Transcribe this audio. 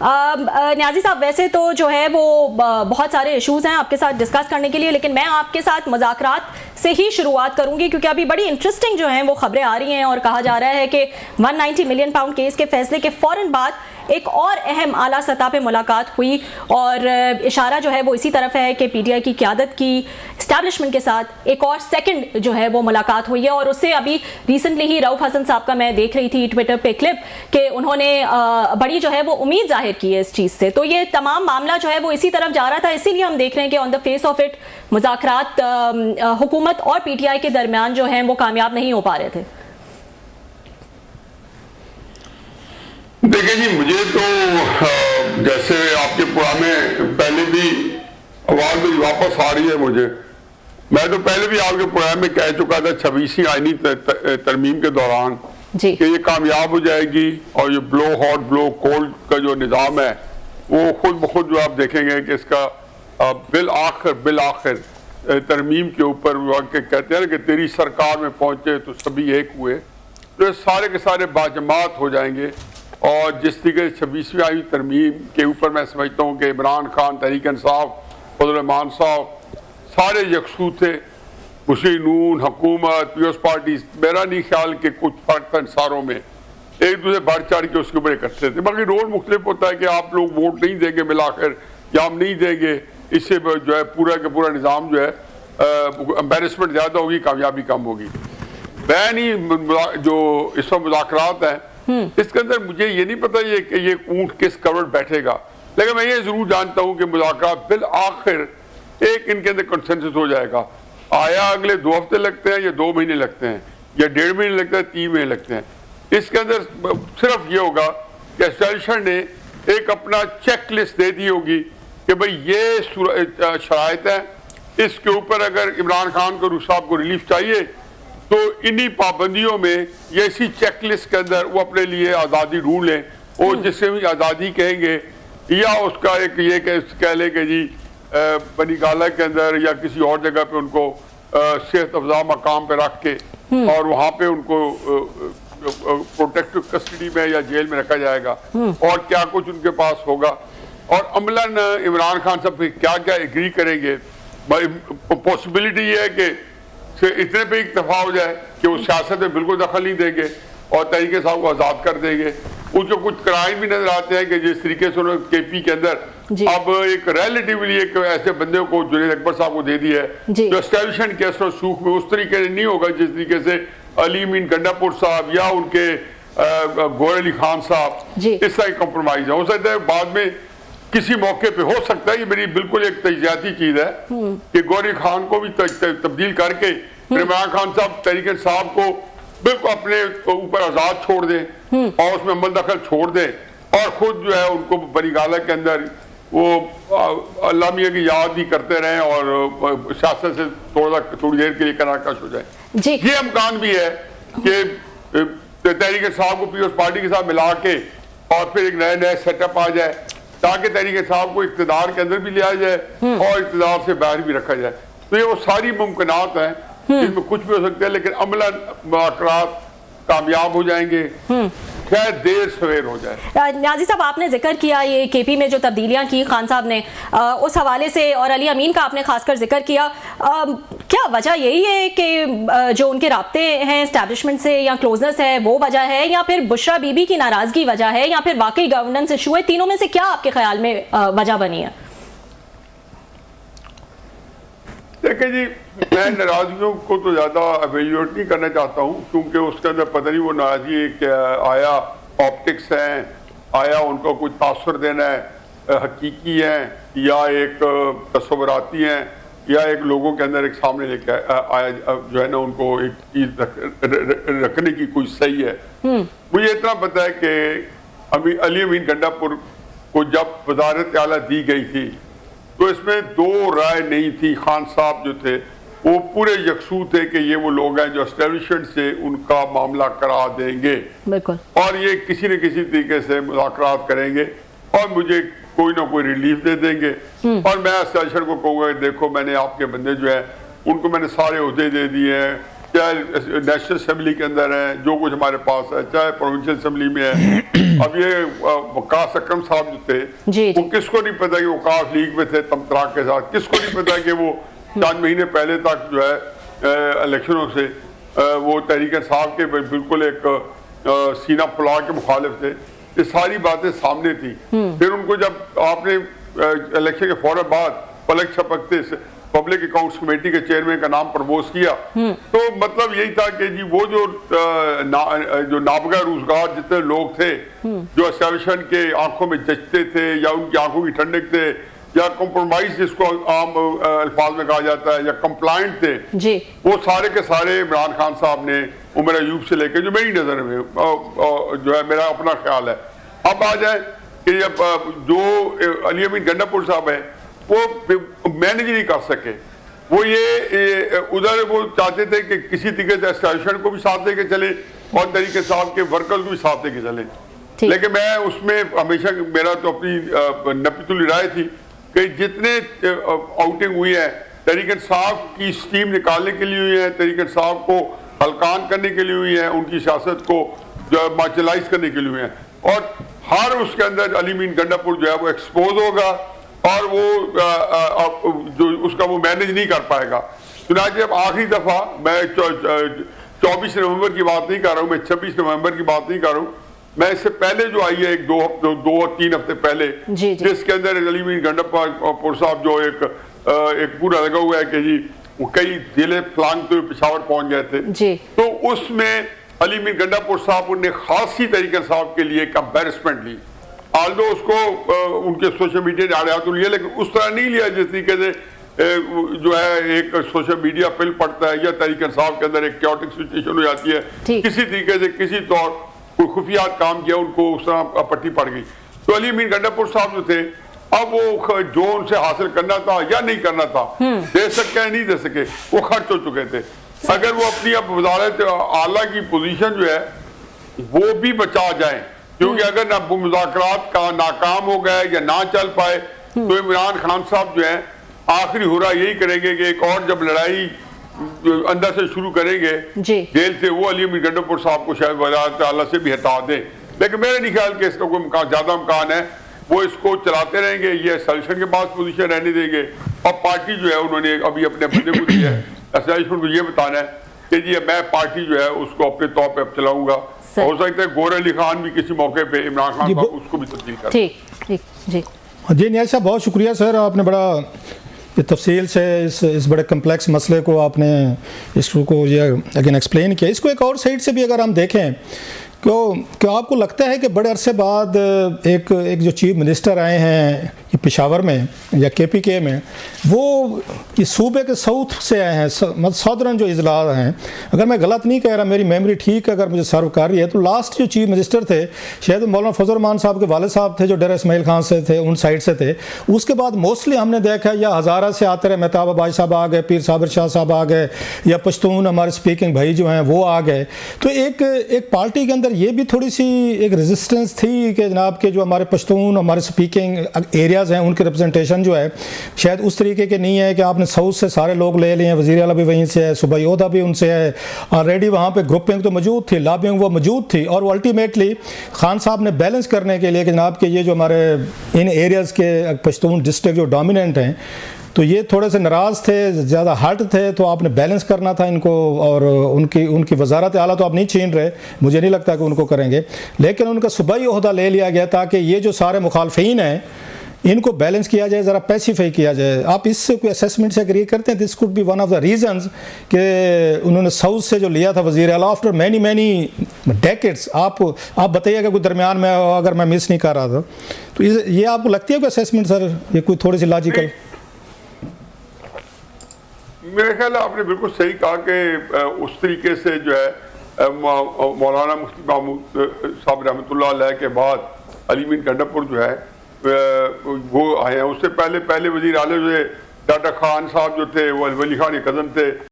न्याजी साहब, वैसे तो जो है वो बहुत सारे इश्यूज हैं आपके साथ डिस्कस करने के लिए, लेकिन मैं आपके साथ मुज़ाकरात से ही शुरुआत करूंगी क्योंकि अभी बड़ी इंटरेस्टिंग जो हैं वो खबरें आ रही हैं और कहा जा रहा है कि 190 मिलियन पाउंड केस के फैसले के फौरन बाद एक और अहम आला सतह पे मुलाकात हुई और इशारा जो है वो इसी तरफ है कि पीटीआई की क़यादत की इस्टेब्लिशमेंट के साथ एक और सेकंड जो है वो मुलाकात हुई है। और उससे अभी रिसेंटली ही रऊफ हसन साहब का मैं देख रही थी ट्विटर पे क्लिप कि उन्होंने बड़ी जो है वो उम्मीद जाहिर की है इस चीज़ से। तो ये तमाम मामला जो है वो इसी तरफ जा रहा था, इसीलिए हम देख रहे हैं कि on the face of it मुज़ाकरात हुकूमत और पीटीआई के दरमियान जो हैं वो कामयाब नहीं हो पा रहे थे। देखिए जी, मुझे तो जैसे आपके पुराने पहले भी आवाज मेरी वापस आ रही है मुझे, मैं तो पहले भी आपके प्रोग्राम में कह चुका था 26वीं आईनी तरमीम के दौरान कि ये कामयाब हो जाएगी और ये ब्लो हॉट ब्लो कोल्ड का जो निज़ाम है वो खुद ब खुद जो आप देखेंगे कि इसका बिल आखिर तरमीम के ऊपर कहते हैं कि तेरी सरकार में पहुंचे तो सभी एक हुए, तो सारे के सारे बाजमात हो जाएंगे। और जिस तरीके से 26वीं आईनी तरमीम के ऊपर मैं समझता हूँ कि इमरान खान, तहरीक इंसाफ, फजल रहमान साहब सारे यकसू थे, मुस्लिम नून, हुकूमत, पीपल्स पार्टी, मेरा नहीं ख्याल कि कुछ फर्क था इन सारों में, एक दूसरे बढ़ चढ़ के उसके ऊपर इकट्ठे थे। बाकी रोल मुख्तलिफ होता है कि आप लोग वोट नहीं देंगे मिलाकर या हम नहीं देंगे, इससे जो है पूरा का पूरा निज़ाम जो है एम्बेरसमेंट ज़्यादा होगी, कामयाबी कम होगी। बैन ही जो इस वक्त मुज़ाकरात हैं इसके अंदर मुझे ये नहीं पता ये ऊंट किस कवर बैठेगा, लेकिन मैं ये जरूर जानता हूँ कि मुज़ाकरात बिल आखिर एक इनके अंदर कंसेंसस हो जाएगा। आया अगले 2 हफ्ते लगते हैं या 2 महीने लगते हैं या 1.5 महीने लगते हैं, 3 महीने लगते हैं, इसके अंदर सिर्फ ये होगा कि एस्टेब्लिशमेंट ने एक अपना चेक लिस्ट दे दी होगी कि भाई ये शराइत है, इसके ऊपर अगर इमरान खान को साहब को रिलीफ चाहिए तो इन्हीं पाबंदियों में ये इसी चेक लिस्ट के अंदर वो अपने लिए आज़ादी ढूंढ लें, और जिससे भी आज़ादी कहेंगे या उसका एक ये कह लें कि जी बनी गाला के अंदर या किसी और जगह पे उनको सेहत अफजा मकाम पे रख के और वहाँ पे उनको प्रोटेक्टिव कस्टडी में या जेल में रखा जाएगा और क्या कुछ उनके पास होगा। और अमलन इमरान खान साहब क्या क्या एग्री करेंगे, पॉसिबिलिटी ये है कि इतने पे इत्तेफाक हो जाए कि वो सियासत में बिल्कुल दखल नहीं देंगे और तरीके साहब को आज़ाद कर देंगे। उनको कुछ क्राइम भी नजर आते हैं कि जिस तरीके से उन्होंने केपी के अंदर अब एक रिलेटिवली एक ऐसे बंदे को जुनैद अकबर साहब को दे दिया है जो एस्टेब्लिशमेंट के असर सूख में उस तरीके से नहीं होगा जिस तरीके से अली अमीन गंडापुर साहब या उनके गौर अली खान साहब, इस तरह कॉम्प्रोमाइज है। हो सकता है बाद में किसी मौके पे हो सकता है, ये मेरी बिल्कुल एक तजियाती चीज है कि गौर अली खान को भी तब्दील करके इमरान खान साहब, तहरीक साहब को बिल्कुल अपने ऊपर आजाद छोड़ दें और उसमें अमल दखल छोड़ दें और खुद जो है उनको बनी गाला के अंदर वो अल्लाह मियां की याद ही करते रहें और सियासत से थोड़ी देर के लिए कनाकश हो जाए। ये इम्कान भी है कि तहरीक साहब को पीपल्स पार्टी के साथ मिला के और फिर एक नया सेटअप आ जाए ताकि तहरीक साहब को इक़्तिदार के अंदर भी लिया जाए और इक़्तिदार से बाहर भी रखा जाए। तो ये वो सारी मुमकिनात हैं जिसमें कुछ भी हो सकता है, लेकिन अमलन मुज़ाकरात कामयाब हो जाएंगे, खैर देर सवेर हो जाए। न्याजी साहब, आपने जिक्र किया ये केपी में जो तब्दीलियां की खान साहब ने, उस हवाले से, और अली अमीन का आपने खासकर जिक्र किया, क्या वजह यही है कि जो उनके राब्ते हैं एस्टैब्लिशमेंट से या क्लोजनेस है वो वजह है, या फिर बुशरा बीबी की नाराजगी वजह है, या फिर वाकई गवर्नेंस इशू है? तीनों में से क्या आपके ख्याल में वजह बनी है? देखिए जी, मैं नाराजगियों को तो ज़्यादा एवेल्यूएट नहीं करना चाहता हूँ क्योंकि उसके अंदर पता नहीं वो नाराजगी आया ऑप्टिक्स हैं, आया उनको कुछ तासुर देना है, हकीकी हैं या एक तस्वराती हैं या एक लोगों के अंदर एक सामने लेके आया जो है ना उनको एक चीज़ रखने की कोई सही है। मुझे इतना पता है कि अली अमीन गंडापुर को जब वजारत आला दी गई थी तो इसमें 2 राय नहीं थी। खान साहब जो थे वो पूरे यकसू थे कि ये वो लोग हैं जो एस्टेब्लिशमेंट से उनका मामला करा देंगे और ये किसी न किसी तरीके से मुज़ाकरात करेंगे और मुझे कोई ना कोई रिलीफ दे देंगे और मैं एस्टेब्लिशमेंट को कहूँगा देखो मैंने आपके बंदे जो है उनको मैंने सारे ओहदे दे दिए हैं, चाहे नेशनल असेंबली के अंदर है, जो कुछ हमारे पास है, चाहे प्रोविंशियल असेंबली में है। अब ये वकास अकरम साहब जो थे, वो किसको नहीं पता कि वकास लीग में थे तमतराक के साथ, किसको नहीं पता कि वो 4 महीने पहले तक जो है इलेक्शनों से वो तहरीक इंसाफ के बिल्कुल एक सीना फुला के मुखालिफ थे। ये सारी बातें सामने थी। फिर उनको जब आपने इलेक्शन के फौरन बाद पलक झपकते पब्लिक अकाउंट्स कमेटी के चेयरमैन का नाम प्रपोज किया, तो मतलब यही था कि जी वो जो नाबगा रोजगार जितने लोग थे जो एस्टेब्लिशमेंट के आंखों में जचते थे या उनकी आंखों की ठंडक थे या कंप्रोमाइज जिसको आम अल्फाज में कहा जाता है या कंप्लायंट थे जी, वो सारे के सारे इमरान खान साहब ने उमर अयूब से लेकर, जो मेरी नजर में जो है मेरा अपना ख्याल है। अब आ जाए कि जब जो अली अमीन गंडापुर साहब है वो मैनेज नहीं कर सके, वो ये उधर वो चाहते थे कि किसी तरीके से एस्टेब्लिशमेंट को भी साथ लेके चले और तरीके साहब के वर्कर्स को भी साथ लेके चले। लेकिन मैं उसमें हमेशा मेरा तो अपनी नपीतुल राय थी कि जितने आउटिंग हुई है तरीके साहब की स्टीम निकालने के लिए हुई है, तरीके साहब को हलकान करने के लिए हुई है, उनकी सियासत को जो मार्जिनलाइज करने के लिए हुई है, और हर उसके अंदर अली अमीन गंडापुर जो है वो एक्सपोज होगा और वो जो उसका वो मैनेज नहीं कर पाएगा। चुनाचे अब आखिरी दफा मैं 24 नवंबर की बात नहीं कर रहा हूँ, मैं 26 नवंबर की बात नहीं कर रहा हूँ, मैं इससे पहले जो आई है एक दो और 3 हफ्ते पहले जिसके अंदर अली अमीन गंडापुर साहब जो एक पूरा लगा हुआ है कि जी वो कई जिले फ्लांगते हुए पेशावर पहुंच गए थे, तो उसमें अली अमीन गंडापुर साहब ने खासी तरीके साहब के लिए एक एम्बेरसमेंट ली। आल्दो उसको उनके सोशल मीडिया ने आड़े तो लिया, लेकिन उस तरह नहीं लिया जिस तरीके से जो है एक सोशल मीडिया पिल पड़ता है या तरीके साहब के अंदर एक क्योटिक सिचुएशन हो जाती है, किसी तरीके से किसी तौर कोई खुफिया काम किया उनको उस तरह पट्टी पड़ गई। तो अली अमीन गंडापुर साहब जो थे, अब वो जो उनसे हासिल करना था या नहीं करना था, दे सके या नहीं दे सके, वो खर्च हो चुके थे। अगर वो अपनी अब वजारत आला की पोजीशन जो है वो भी बचा जाए, क्योंकि अगर ना मुज़ाकरात का नाकाम हो गए या ना चल पाए तो इमरान खान साहब जो है आखिरी हुरा यही करेंगे कि एक और जब लड़ाई अंदर से शुरू करेंगे जेल से, वो अली अमीन गंडापुर साहब को शायद वज़ारत आला से भी हटा दें। लेकिन मेरे नहीं ख्याल कि इसका कोई ज्यादा इम्कान है, वो इसको चलाते रहेंगे, ये एस्टेब्लिशमेंट के पास पोजीशन रहने देंगे। और पार्टी जो है उन्होंने अभी अपने बंदे को दिया है, एस्टेब्लिशमेंट को ये बताना है कि जी मैं पार्टी जो है उसको अपने तौर पर चलाऊंगा। हो सकता है गौर अली खान भी किसी मौके पे इमरान खान साहब उसको भी तब्दील कर। ठीक जी जी नियाज़ साहब, बहुत शुक्रिया सर, आपने बड़ा ये तफसील से इस बड़े कम्प्लेक्स मसले को आपने इसको ये अगेन एक्सप्लेन किया। इसको एक और साइड से भी अगर हम देखें क्यों आपको लगता है कि बड़े अरसे बाद एक जो चीफ मिनिस्टर आए हैं पेशावर में या KPK में, वो इस सूबे के साउथ से आए हैं, मतलब साउदर्न जो इजला हैं, अगर मैं गलत नहीं कह रहा, मेरी मेमोरी ठीक अगर मुझे सर्व कर रही है, तो लास्ट जो चीफ मिनिस्टर थे शायद मौलाना फजल रहमान साहब के वालिद साहब थे जो डेरा इस्माइल खान से थे, उन साइड से थे। उसके बाद मोस्टली हमने देखा या हज़ारा से आते रहे, मेहताब अबाई साहब आ गए, पीर साबिर शाह साहब आ गए, या पश्तून हमारे स्पीकिंग भाई जो हैं वो आ गए। तो एक पार्टी के अंदर ये भी थोड़ी सी एक रेजिस्टेंस थी कि जनाब के जो हमारे पश्तून हमारे स्पीकिंग एरियाज़ हैं उनके रिप्रेजेंटेशन जो है शायद उस तरीके के नहीं है कि आपने साउथ से सारे लोग ले लिए हैं, वज़ीर आला भी वहीं से है, सूबाई ओहदा भी उनसे है, ऑलरेडी वहाँ पे ग्रुपिंग तो मौजूद थी, लॉबिंग वो मौजूद थी, और वो अल्टीमेटली खान साहब ने बैलेंस करने के लिए कि जनाब के ये जो हमारे इन एरियाज़ के पश्तून डिस्ट्रिक्ट जो डोमिनेंट हैं तो ये थोड़े से नाराज़ थे, ज़्यादा हर्ट थे, तो आपने बैलेंस करना था इनको, और उनकी वजारत आला तो आप नहीं छीन रहे, मुझे नहीं लगता कि उनको करेंगे, लेकिन उनका सूबाई ओहदा ले लिया गया ताकि ये जो सारे मुखालफीन हैं इनको बैलेंस किया जाए, ज़रा पैसिफाई किया जाए। आप इससे कोई असेसमेंट से एग्री करते हैं? This could be one of the reasons कि उन्होंने साउथ से जो लिया था वज़ीर आला आफ्टर मैनी डेकेड्स। आप बताइएगा कोई दरमियान में अगर मैं मिस नहीं कर रहा था, तो ये आपको लगती है कोई असेसमेंट सर, ये कोई थोड़ी सी लॉजिकल? मेरे ख्याल आपने बिल्कुल सही कहा कि उस तरीके से जो है मौलाना मुफ्ती महमूद साहब रहमतुल्लाह अलैह के बाद अली अमीन गंडापुर जो है वो आए हैं। उससे पहले वज़ीर आला जो है डाटा खान साहब जो थे वो वली खान के कज़न थे,